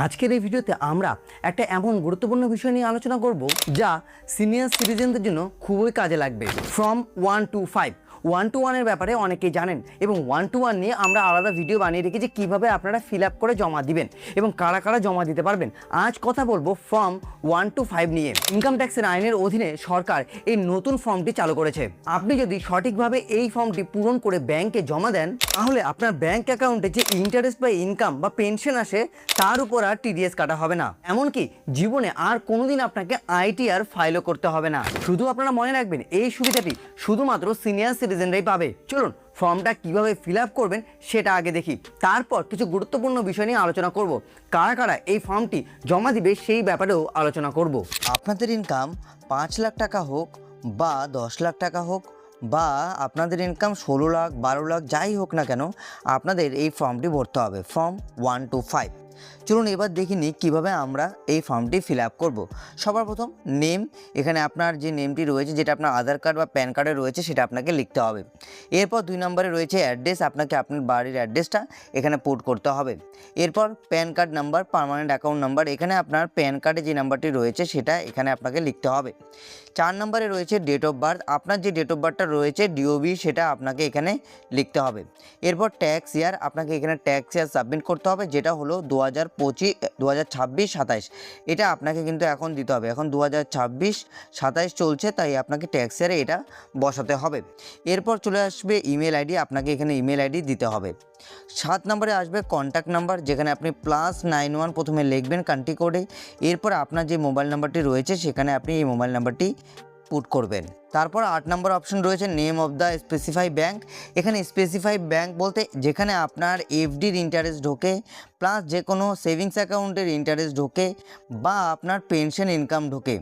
আজকের এই ভিডিওতে আমরা একটা এমন গুরুত্বপূর্ণ বিষয় নিয়ে আলোচনা করব যা সিনিয়র সিটিজেনদের জন্য খুবই কাজে লাগবে। ফ্রম 1 to 5 1 to 1 এর ব্যাপারে অনেকেই জানেন এবং 1 to 1 নিয়ে আমরা আলাদা ভিডিও বানিয়ে রেখেছি কিভাবে আপনারা ফিল আপ করে জমা দিবেন এবং কারা কারা জমা দিতে পারবেন। আজ কথা বলবো ফর্ম 1 to 5 নিয়ে। ইনকাম ট্যাক্সের আইনের অধীনে সরকার এই নতুন ফর্মটি চালু করেছে। আপনি যদি সঠিকভাবে এই ফর্মটি পূরণ করে ব্যাংকে জমা দেন তাহলে আপনার ব্যাংক অ্যাকাউন্টে যে ইন্টারেস্ট বা ইনকাম বা পেনশন আসে তার উপর আর টিডিএস কাটা হবে না। এমনকি জীবনে আর কোনোদিন আপনাকে আইটিআর ফাইলও করতে হবে না। শুধু আপনারা মনে রাখবেন এই সুবিধাটি শুধুমাত্র সিনিয়র সিটিজেনরাই পাবে। চলুন ফর্মটা কিভাবে ফিল আপ করবেন সেটা আগে দেখি, তারপর কিছু গুরুত্বপূর্ণ বিষয় নিয়ে আলোচনা করব। কারা কারা এই ফর্মটি জমা দিবে সেই ব্যাপারেও আলোচনা করব। আপনাদের ইনকাম 5 লাখ টাকা হোক বা 10 লাখ টাকা হোক বা আপনাদের ইনকাম 16 লাখ 12 লাখ যাই হোক না কেন, আপনাদের এই ফর্মটি ভরতে হবে। Form 1 to 5। চলুন এবার দেখে নিই কীভাবে আমরা এই ফর্মটি ফিল আপ করবো। সবার প্রথম নেম, এখানে আপনার যে নেমটি রয়েছে যেটা আপনার আধার কার্ড বা প্যান কার্ডে রয়েছে সেটা আপনাকে লিখতে হবে। এরপর 2 নম্বরে রয়েছে অ্যাড্রেস, আপনাকে আপনার বাড়ির অ্যাড্রেসটা এখানে পুট করতে হবে। এরপর pan card number, permanent account number, এখানে আপনার প্যান কার্ডে যে নাম্বারটি রয়েছে সেটা এখানে আপনাকে লিখতে হবে। 4 নম্বরে রয়েছে ডেট অফ বার্থ, আপনার যে ডেট অফ বার্থটা রয়েছে ডিওবি সেটা আপনাকে এখানে লিখতে হবে। এরপর ট্যাক্স ইয়ার, আপনাকে এখানে ট্যাক্স ইয়ার সাবমিট করতে হবে যেটা হলো 2026-27 এটা আপনাকে কিন্তু এখন দিতে হবে। এখন 2026-27 চলছে, তাই আপনাকে ট্যাক্স ইয়ারে এটা বসাতে হবে। এরপর চলে আসবে ইমেল আইডি, আপনাকে এখানে ইমেল আইডি দিতে হবে। 7 নম্বরে আসবে কন্ট্যাক্ট নাম্বার, যেখানে আপনি +91 প্রথমে লিখবেন কান্ট্রি কোডে। এরপর আপনার যে মোবাইল নাম্বারটি রয়েছে সেখানে আপনি এই মোবাইল নাম্বারটি পুট করবেন। তারপর 8 নম্বর অপশন রয়েছে name of the specify bank, এখানে স্পেসিফাই ব্যাঙ্ক বলতে যেখানে আপনার এফডির ইন্টারেস্ট ঢোকে প্লাস যে কোনো সেভিংস অ্যাকাউন্টের ইন্টারেস্ট ঢোকে বা আপনার পেনশন ইনকাম ঢোকে,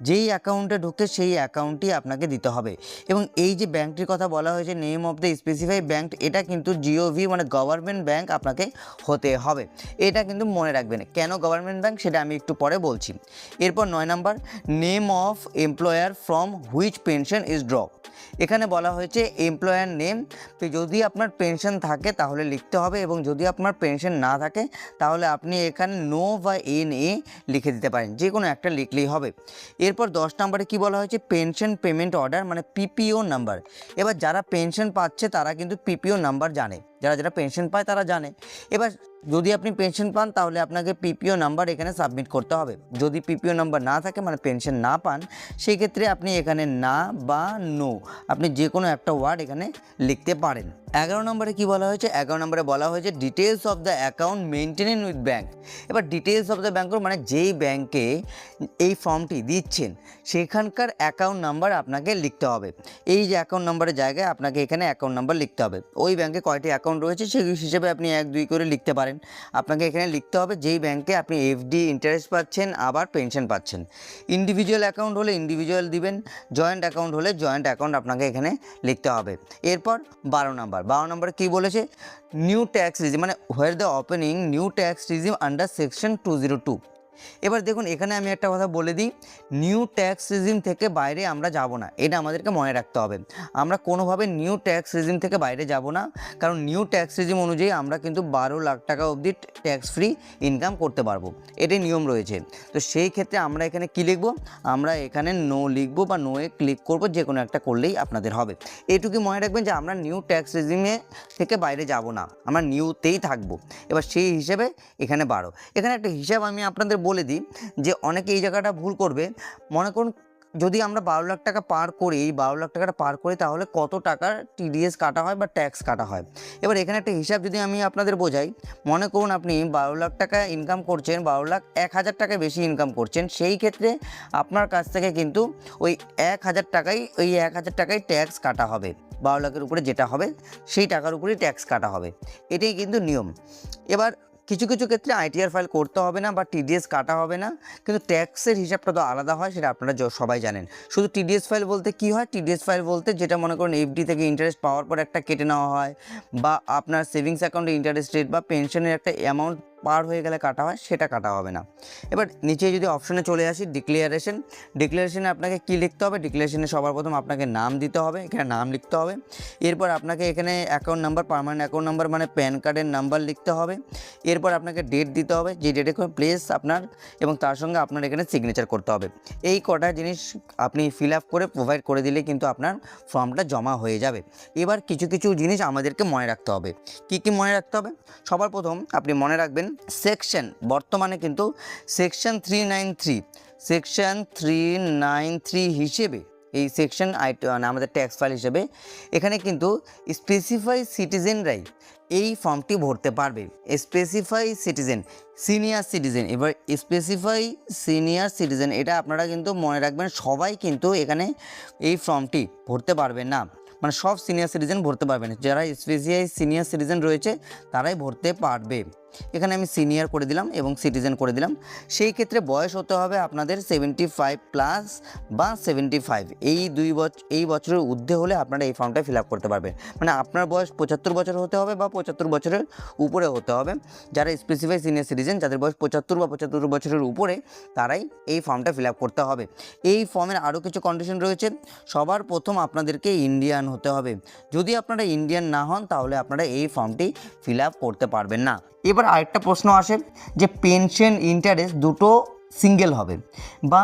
যেই অ্যাকাউন্টে ঢোকে সেই অ্যাকাউন্টটি আপনাকে দিতে হবে। এবং এই যে ব্যাঙ্কটির কথা বলা হয়েছে name of the specify bank, এটা কিন্তু জিওভি মানে গভর্নমেন্ট ব্যাঙ্ক আপনাকে হতে হবে। এটা কিন্তু মনে রাখবেন। কেন গভর্নমেন্ট ব্যাঙ্ক সেটা আমি একটু পরে বলছি। এরপর 9 নম্বর name of employer from which pension is draw, এখানে বলা হয়েছে এমপ্লয়ার নেম, তো যদি আপনার পেনশন থাকে তাহলে লিখতে হবে এবং যদি আপনার পেনশন না থাকে তাহলে আপনি এখানে নো বা NA লিখে দিতে পারেন, যে কোনো একটা লিখলেই হবে। এরপর 10 নম্বরে কি বলা হয়েছে পেনশন পেমেন্ট অর্ডার মানে PPO নাম্বার। এবার যারা পেনশন পাচ্ছে তারা কিন্তু PPO নাম্বার জানে, যারা পেনশন পায় তারা জানে। এবার যদি আপনি পেনশন পান তাহলে আপনাকে PPO নাম্বার এখানে সাবমিট করতে হবে। যদি PPO নাম্বার না থাকে মানে পেনশন না পান, সেই ক্ষেত্রে আপনি এখানে না বা নো আপনি যে কোনো একটা ওয়ার্ড এখানে লিখতে পারেন। 11 নম্বরে কি বলা হয়েছে, 11 নম্বরে বলা হয়েছে details of the account maintained with bank. এবার ডিটেলস অফ দ্য ব্যাঙ্ক মানে যেই ব্যাঙ্কে এই ফর্মটি দিচ্ছেন সেখানকার অ্যাকাউন্ট নাম্বার আপনাকে লিখতে হবে। এই যে অ্যাকাউন্ট নাম্বারের জায়গায় আপনাকে এখানে অ্যাকাউন্ট নাম্বার লিখতে হবে। ওই ব্যাঙ্কে কয়টি অ্যাকাউন্ট রয়েছে সেই হিসেবে আপনি 1 2 করে লিখতে পারেন। আপনাকে এখানে লিখতে হবে যেই ব্যাঙ্কে আপনি এফডি ইন্টারেস্ট পাচ্ছেন আবার পেনশন পাচ্ছেন। ইন্ডিভিজুয়াল অ্যাকাউন্ট হলে ইন্ডিভিজুয়াল দিবেন, জয়েন্ট অ্যাকাউন্ট হলে জয়েন্ট অ্যাকাউন্ট আপনাকে এখানে লিখতে হবে। এরপর 12 নম্বরে কী বলেছে নিউ ট্যাক্স রিজিম মানে where the opening new tax regime under section 202। এবার দেখুন এখানে আমি একটা কথা বলে দিই, নিউ ট্যাক্স রিজিম থেকে বাইরে আমরা যাব না, এটা আমাদেরকে মনে রাখতে হবে। আমরা কোনোভাবে নিউ ট্যাক্স রিজিম থেকে বাইরে যাব না, কারণ নিউ ট্যাক্স রিজিম অনুযায়ী আমরা কিন্তু 12 লাখ টাকা অবধি ট্যাক্স ফ্রি ইনকাম করতে পারবো, এটাই নিয়ম রয়েছে। তো সেই ক্ষেত্রে আমরা এখানে কি লিখব, আমরা এখানে নো লিখবো বা নোয়ে ক্লিক করব, যে কোনো একটা করলেই আপনাদের হবে। এইটুকু মনে রাখবেন যে আমরা নিউ ট্যাক্স রিজিমে থেকে বাইরে যাব না, আমরা নিউতেই থাকবো। এবার সেই হিসেবে এখানে 12। এখানে একটা হিসাব আমি আপনাদের বলে দিই যে অনেকে এই জায়গাটা ভুল করবে। মনে করুন যদি আমরা 12 লাখ টাকা পার করি, 12 লাখ টাকাটা পার করি তাহলে কত টাকার TDS কাটা হয় বা ট্যাক্স কাটা হয়। এবার এখানে একটা হিসাব যদি আমি আপনাদের বোঝাই, মনে করুন আপনি 12 লাখ টাকা ইনকাম করছেন, 12 লাখ 1,000 টাকা বেশি ইনকাম করছেন, সেই ক্ষেত্রে আপনার কাছ থেকে কিন্তু ওই 1,000 টাকাই ট্যাক্স কাটা হবে। 12 লাখের উপরে যেটা হবে সেই টাকার উপরেই ট্যাক্স কাটা হবে, এটাই কিন্তু নিয়ম। এবার কিছু কিছু ক্ষেত্রে ITR ফাইল করতে হবে না বা TDS কাটা হবে না, কিন্তু ট্যাক্সের হিসাবটা তো আলাদা হয়, সেটা আপনারা সবাই জানেন। শুধু TDS ফাইল বলতে কি হয়, TDS ফাইল বলতে যেটা মনে করুন এফডি থেকে ইন্টারেস্ট পাওয়ার পর একটা কেটে নেওয়া হয় বা আপনার সেভিংস অ্যাকাউন্টে ইন্টারেস্ট রেট বা পেনশনের একটা অ্যামাউন্ট পার হয়ে গেলে কাটা হয় সেটা কাটা হবে না। এবার নিচে যদি অপশনে চলে আসি, ডিক্লারেশনে আপনাকে কি লিখতে হবে? ডিক্লারেশনে সবার প্রথম আপনাকে নাম দিতে হবে, এখানে নাম লিখতে হবে। এরপর আপনাকে এখানে account number, permanent account number মানে প্যান কার্ডের নাম্বার লিখতে হবে। এরপর আপনাকে ডেট দিতে হবে, যে ডেটে প্লেস আপনার, এবং তার সঙ্গে আপনার এখানে সিগনেচার করতে হবে। এই কটা জিনিস আপনি ফিল আপ করে প্রোভাইড করে দিলে কিন্তু আপনার ফর্মটা জমা হয়ে যাবে। এবার কিছু কিছু জিনিস আমাদেরকে মনে রাখতে হবে। কি কি মনে রাখতে হবে? সবার প্রথম আপনি মনে রাখবেন সেকশন, বর্তমানে কিন্তু সেকশন 393 হিসেবে, এই সেকশন মানে আমাদের ট্যাক্স ফাইল হিসেবে এখানে কিন্তু স্পেসিফাই সিটিজেনরাই এই ফর্মটি ভরতে পারবে। স্পেসিফাই সিটিজেন, সিনিয়র সিটিজেন, এবার স্পেসিফাই সিনিয়র সিটিজেন, এটা আপনারা কিন্তু মনে রাখবেন, সবাই কিন্তু এখানে এই ফর্মটি ভরতে পারবে না, মানে সব সিনিয়র সিটিজেন ভরতে পারবে না। যারা স্পেসিফাই সিনিয়র সিটিজেন রয়েছে তারাই ভরতে পারবে। এখানে আমি সিনিয়র করে দিলাম এবং সিটিজেন করে দিলাম। সেই ক্ষেত্রে বয়স হতে হবে আপনাদের 75+ বা 75, এই বছরের ঊর্ধ্বে হলে আপনারা এই ফর্মটা ফিল আপ করতে পারবেন। মানে আপনার বয়স 75 বছর হতে হবে বা 75 বছরের উপরে হতে হবে। যারা স্পেসিফাই সিনিয়র সিটিজেন, যাদের বয়স 75 বা 75 বছরের উপরে, তারাই এই ফর্মটা ফিল আপ করতে হবে। এই ফর্মের আরও কিছু কন্ডিশন রয়েছে। সবার প্রথম আপনাদেরকে ইন্ডিয়ান হতে হবে। যদি আপনারা ইন্ডিয়ান না হন তাহলে আপনারা এই ফর্মটি ফিল আপ করতে পারবেন না। এবার আরেকটা প্রশ্ন আসে যে পেনশন ইন্টারেস্ট দুটো সিঙ্গেল হবে, বা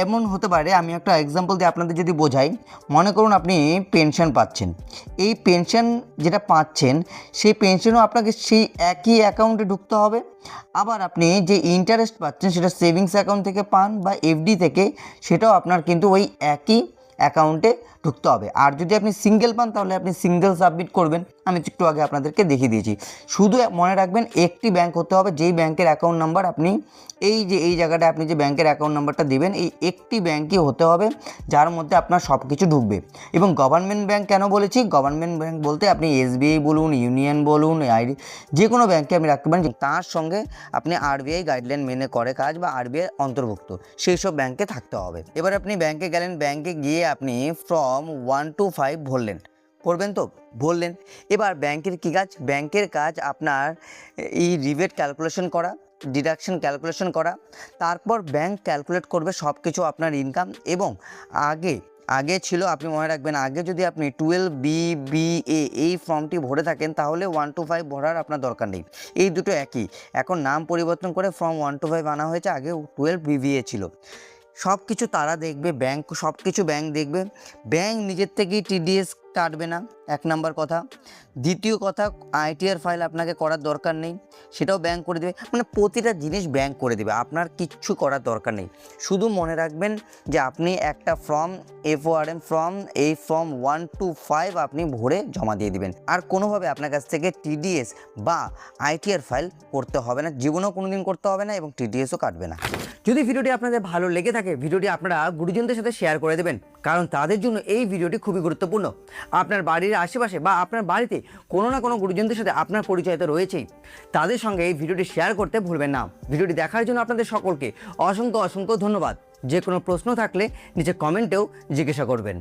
এমন হতে পারে, আমি একটা এক্সাম্পল দিয়ে আপনাদের যদি বোঝাই। মনে করুন আপনি পেনশন পাচ্ছেন, এই পেনশন যেটা পাচ্ছেন সেই পেনশনও আপনাকে সেই একই অ্যাকাউন্টে ঢুকতে হবে। আবার আপনি যে ইন্টারেস্ট পাচ্ছেন সেটা সেভিংস অ্যাকাউন্ট থেকে পান বা এফডি থেকে, সেটাও আপনার কিন্তু ওই একই অ্যাকাউন্টে ঢুকতে হবে। আর যদি আপনি সিঙ্গেল পান তাহলে আপনি সিঙ্গেল সাবমিট করবেন। আমি একটু আগে আপনাদেরকে দেখিয়ে দিয়েছি। শুধু মনে রাখবেন একটি ব্যাংক হতে হবে, যেই ব্যাংকের অ্যাকাউন্ট নাম্বার আপনি এই জায়গাটা আপনি যে ব্যাংকের অ্যাকাউন্ট নাম্বারটা দেবেন, এই একটি ব্যাংকই হতে হবে যার মধ্যে আপনার সব কিছু ঢুকবে। এবং গভর্নমেন্ট ব্যাংক কেন বলেছি? গভর্নমেন্ট ব্যাংক বলতে আপনি এসবিআই বলুন, ইউনিয়ন বলুন, যে কোনো ব্যাংকে আপনি রাখতে পারেন, তার সঙ্গে আপনি আরবিআই গাইডলাইন মেনে করে কাজ বা আরবিআই অন্তর্ভুক্ত, সেই সব ব্যাংকে থাকতে হবে। এবার আপনি ব্যাংকে গেলেন, ব্যাংকে গিয়ে আপনি ফর্ম 1 to 5 ভরলেন, করবেন তো বললেন। এবার ব্যাংকের কী কাজ? ব্যাংকের কাজ আপনার এই রিবেট ক্যালকুলেশন করা, ডিডাকশন ক্যালকুলেশন করা, তারপর ব্যাংক ক্যালকুলেট করবে সব কিছু আপনার ইনকাম। এবং আগে ছিল, আপনি মনে রাখবেন, আগে যদি আপনি 12BBA এই ফর্মটি ভরে থাকেন তাহলে 1 to 5 ভরার আপনার দরকার নেই। এই দুটো একই, এখন নাম পরিবর্তন করে ফর্ম 1 to 5 আনা হয়েছে, আগে 12BBA ছিল। সব কিছু তারা দেখবে, ব্যাংক সব কিছু ব্যাংক দেখবে। ব্যাংক নিজের থেকেই টিডিএস কাটবে না, এক নাম্বার কথা। দ্বিতীয় কথা, আইটিআর ফাইল আপনাকে করার দরকার নেই, সেটাও ব্যাংক করে দেবে। মানে প্রতিটা জিনিস ব্যাংক করে দেবে, আপনার কিচ্ছু করার দরকার নেই। শুধু মনে রাখবেন যে আপনি একটা ফর্ম FORM ফর্ম, এই ফর্ম 1 to 5 আপনি ভরে জমা দিয়ে দিবেন। আর কোনোভাবে আপনার কাছ থেকে টিডিএস বা আইটিআর ফাইল করতে হবে না, জীবনেও কোনোদিন করতে হবে না, এবং টিডিএসও কাটবে না। যদি ভিডিওটি আপনাদের ভালো লেগে থাকে, ভিডিওটি আপনারা গুরুজনদের সাথে শেয়ার করে দেবেন, কারণ তাদের জন্য এই ভিডিওটি খুবই গুরুত্বপূর্ণ। আপনার বাড়ির আশেপাশে বা আপনার বাড়িতে কোনো না কোনো গুরুজনদের সাথে আপনার পরিচয় তো রয়েছেই, তাদের সঙ্গে এই ভিডিওটি শেয়ার করতে ভুলবেন না। ভিডিওটি দেখার জন্য আপনাদের সকলকে অসংখ্য ধন্যবাদ। যে কোনো প্রশ্ন থাকলে নিচে কমেন্টেও জিজ্ঞাসা করবেন।